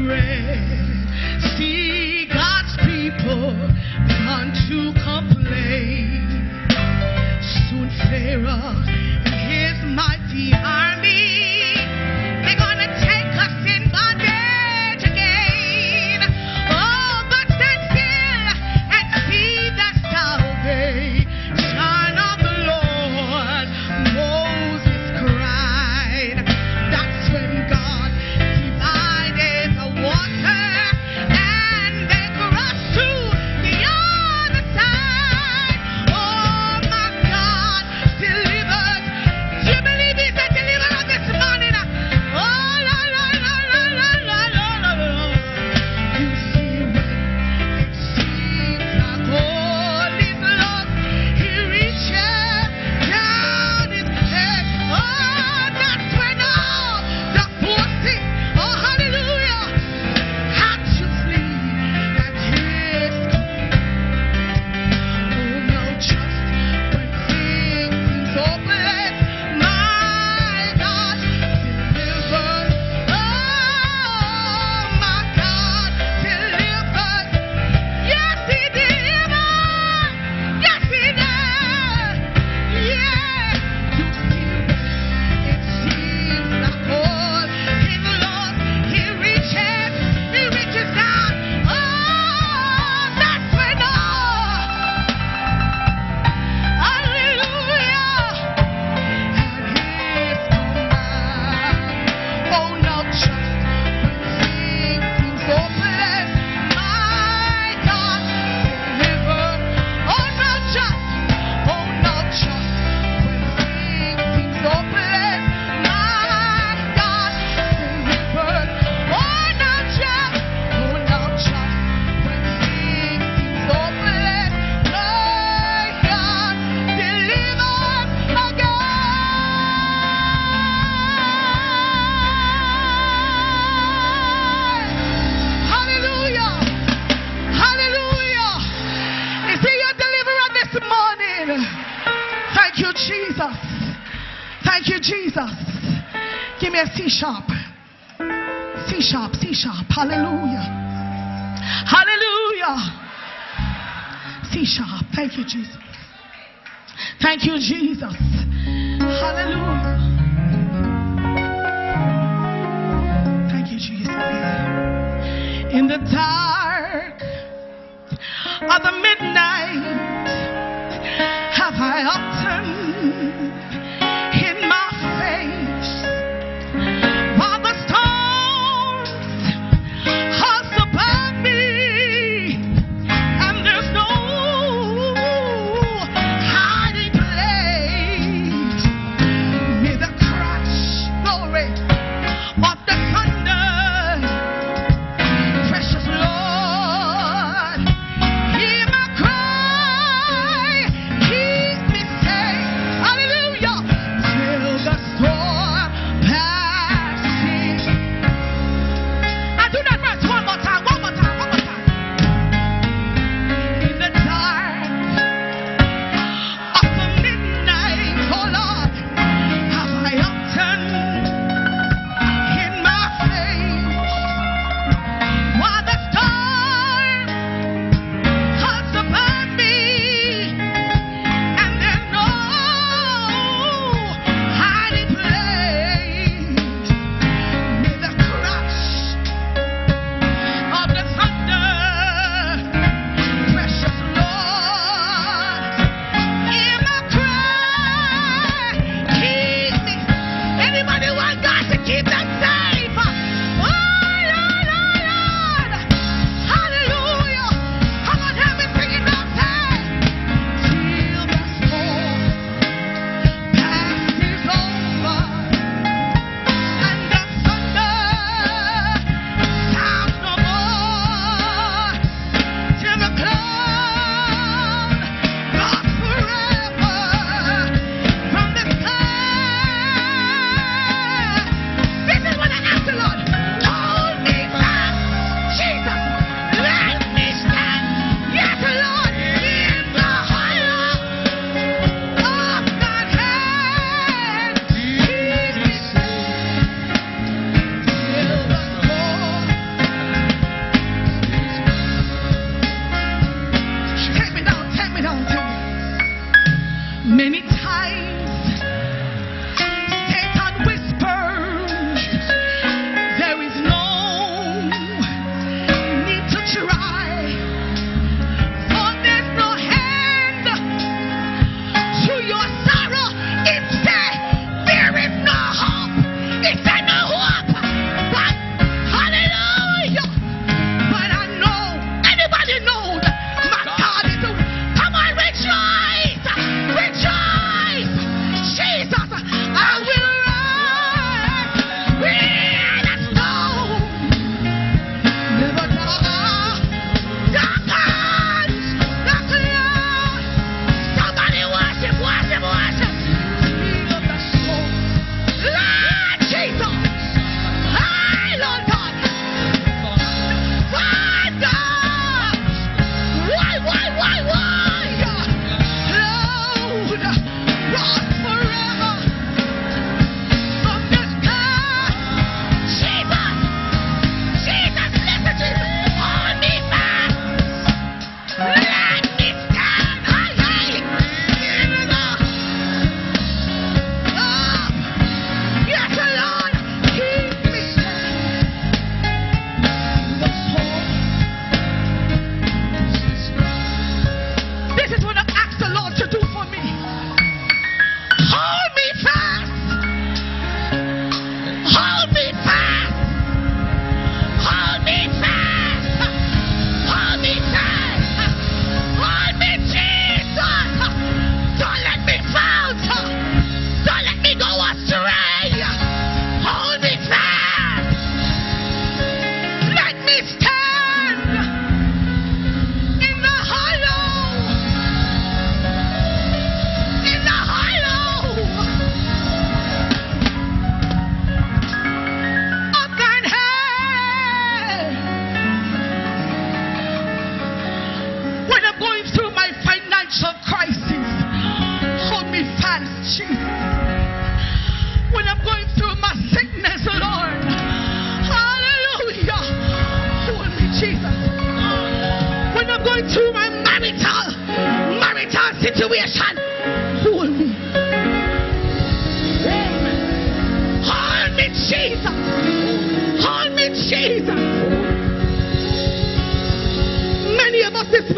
bread. See God's people run to complain. Soon Pharaoh and his mighty army, they're gonna take us in bondage again. Oh, but stand still and see the salvation of the Lord. Moses cried. That's when God divided the water and they crossed to the other side. Oh my God, delivered. Do you believe He's a deliverer this morning? Oh, la, la, la, la, la, la, la, la, la. You see when it seems like all is lost, He reaches down His hand. Oh, that's when all the forces, oh hallelujah, had to flee and His oh no, just when things seem hopeless, my God delivered. Oh my God delivered. Yes, He delivered. Yes, He did. Yeah, you see when it seems like all is lost, He reaches down. Oh, that's when all, hallelujah, and His command. Oh, now just when things seem hopeless, my God delivered. Oh, now just when things seem hopeless, my God delivered. Oh, now just when things seem hopeless, my God delivered again. Hallelujah. Hallelujah. Is He your deliverer this morning? Thank you, Jesus. Thank you, Jesus. Give me a C sharp. C sharp, C sharp. Hallelujah. Hallelujah. C sharp. Thank you, Jesus. Thank you, Jesus. Hallelujah. Thank you, Jesus. In the dark of the midnight have I often hid my face while the storms hustle above me, and there's no hiding place. May the crash, glory, of the thunder, precious Lord.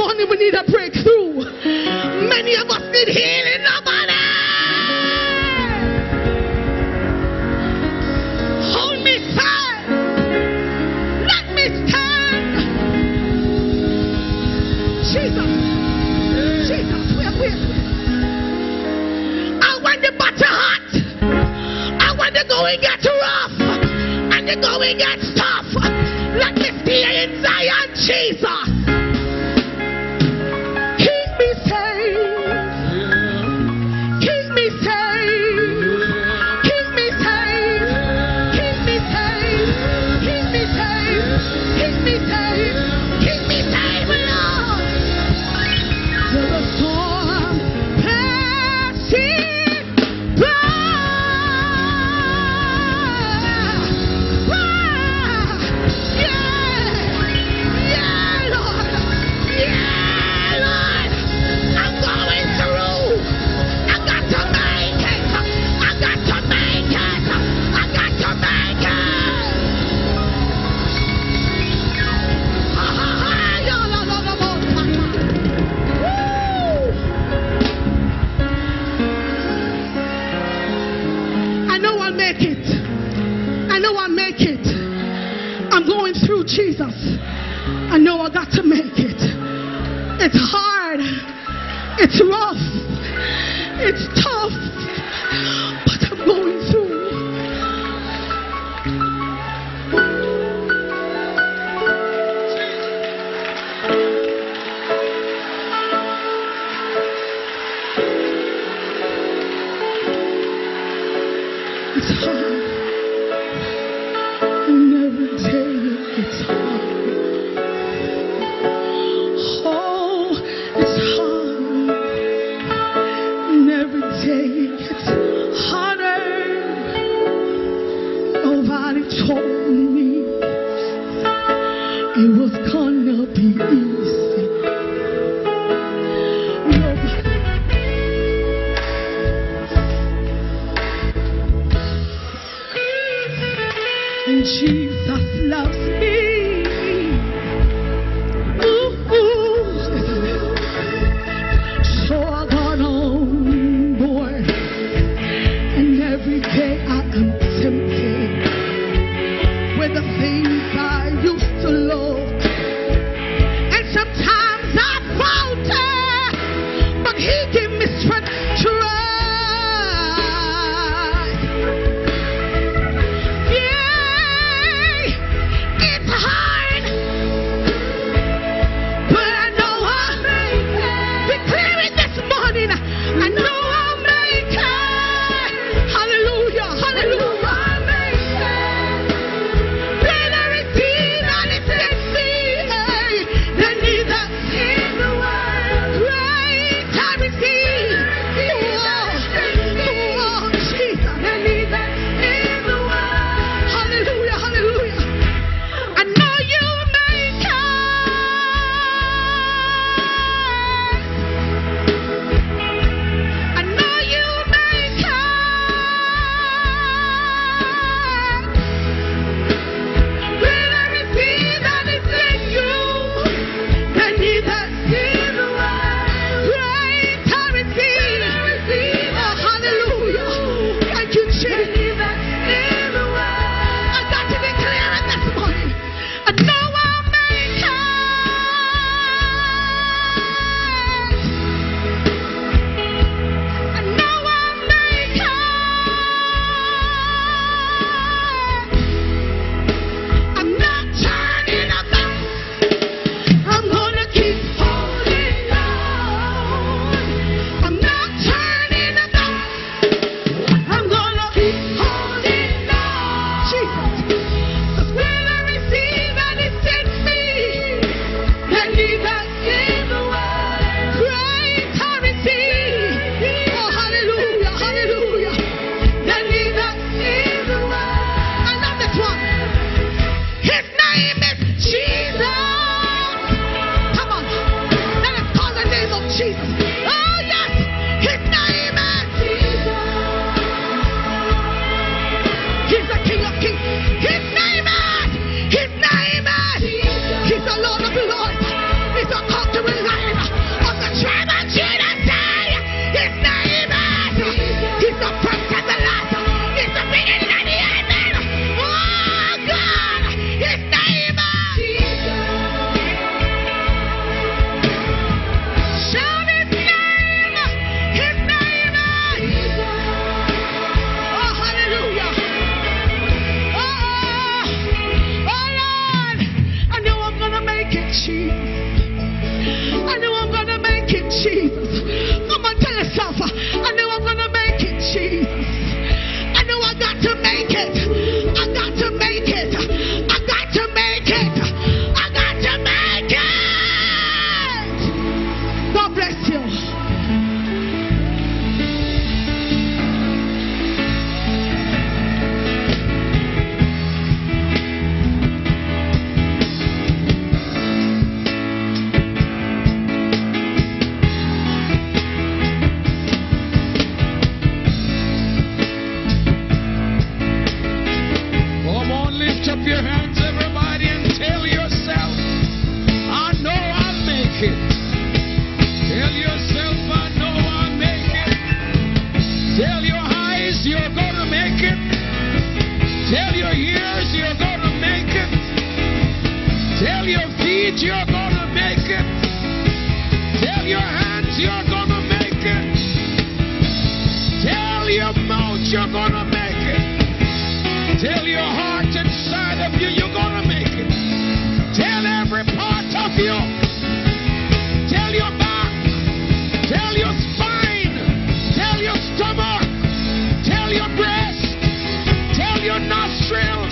morning we need a breakthrough. Many of us need healing. Nobody. Hold me tight. Let me stand. Jesus. Jesus. Wait. And when the battle hot, and when the going gets rough, and the going gets tough, let me stay in Zion, Jesus. Keep me safe. Keep me safe. Keep me safe. Keep me safe. Keep me safe. Keep me safe. Keep me safe, Lord. Till the storm passes by. I'm going through, Jesus. I know I got to make it. It's hard. It's rough. It's tough. But I'm going through. It's hard. Told me it was gonna be easy. And Jesus loves me. So I got on board, and every day I am tempted with the things I used to love. And sometimes I falter, but He gave me strength to rise. Yeah, it's hard, but I know I'll make it. Declare it this morning. I know I'll make it. Hallelujah, hallelujah. up your hands, everybody, and tell yourself, I know I'll make it. Tell yourself, I know I'll make it. Tell your eyes, you're going to make it. Tell your ears, you're going to make it. Tell your feet, you're going to make it. Tell your hands, you're going to make it. Tell your mouth, you're going to make it. Tell your heart inside of you, you're going to make it. Tell every part of you. Tell your back. Tell your spine. Tell your stomach. Tell your breast. Tell your nostrils.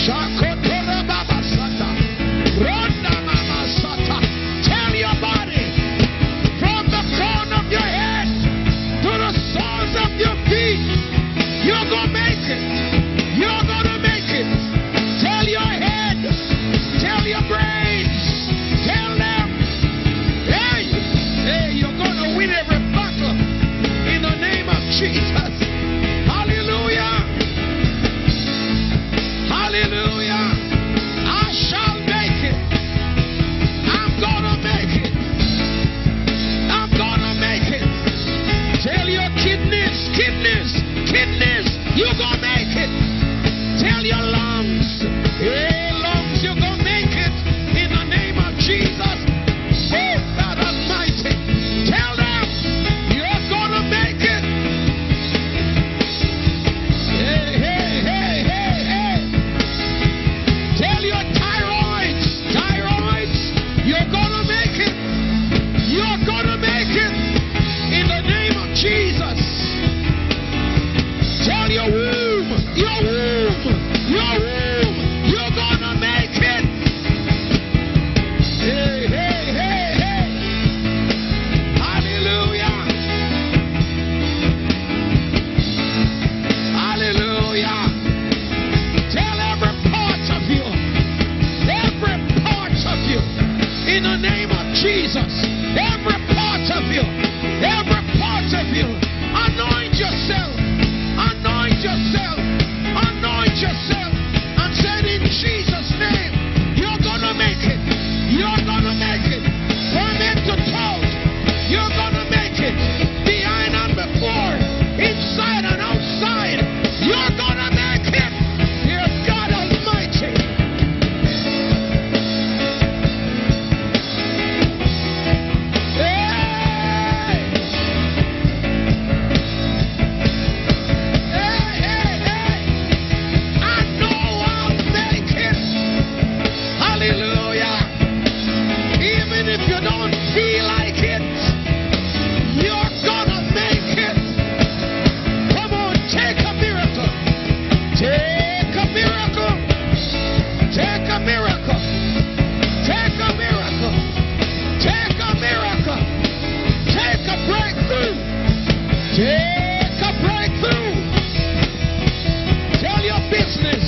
Shakotora Baba Sata. Ronda Mama Sata. Tell your body from the crown of your head to the soles of your feet. You're going to make it. You're going to make it. Tell your head. Tell your brains. Tell them. Hey, you're going to win every battle in the name of Jesus. Hallelujah. Hallelujah. I shall make it. I'm going to make it. I'm going to make it. Tell your kidneys, you're going to make it. Tell your lungs, lungs, you're going to make it in the name of Jesus. Oh, God Almighty. Tell them, you're going to make it. Hey. Tell your thyroids, you're going to make it. You're going to make it in the name of Jesus. Tell your womb, you're gonna make it. Hey. Hallelujah. Hallelujah. Tell every part of you, in the name of Jesus. Every part of you, anoint yourself. Anoint yourself and say in Jesus' name, you're gonna make it. You're gonna make it. From head to toe, you're gonna make it. Behind and before, inside and outside, you're gonna make it. Dear God Almighty. Take a breakthrough. Tell your business.